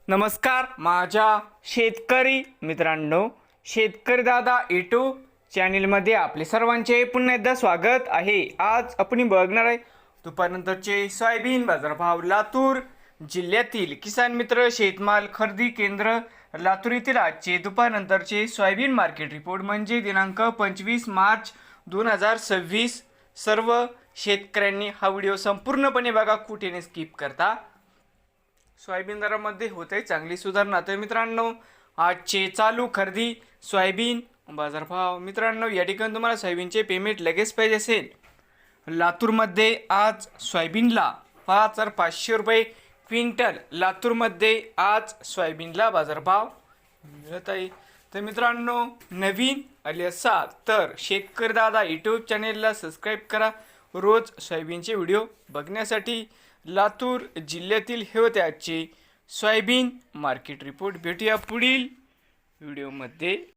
नमस्कार माझ्या शेतकरी मित्रांनो, शेतकरी दादा यूट्यूब चॅनलमध्ये आपले सर्वांचे पुन्हा एकदा स्वागत आहे। आज आपण बघणार आहे दुपारनंतरचे सोयाबीन बाजारभाव। लातूर जिल्ह्यातील किसान मित्र शेतमाल खरेदी केंद्र लातूर येथील आजचे दुपारनंतरचे सोयाबीन मार्केट रिपोर्ट म्हणजे दिनांक 25 मार्च 2026। सर्व शेतकऱ्यांनी हा व्हिडिओ संपूर्णपणे बघा, कुठेने स्किप करता। सोयाबीन दरामध्ये होते चांगली सुधारणा। तर मित्रांनो, आजचे चालू खरेदी सोयाबीन बाजारभाव। मित्रांनो, या ठिकाणी तुम्हाला सोयाबीनचे पेमेंट लगेच पाहिजे असेल, लातूरमध्ये आज सोयाबीनला 5500 रुपये क्विंटल लातूरमध्ये आज सोयाबीनला बाजारभाव मिळत आहे। तर मित्रांनो, नवीन आले असाल तर शेतकरी दादा यूट्यूब चॅनेलला सबस्क्राईब करा रोज सोयाबीनचे व्हिडिओ बघण्यासाठी। लातूर जिल्ह्यातील हे होते आजचे सोयाबीन मार्केट रिपोर्ट। भेटूया पुढील व्हिडिओमध्ये।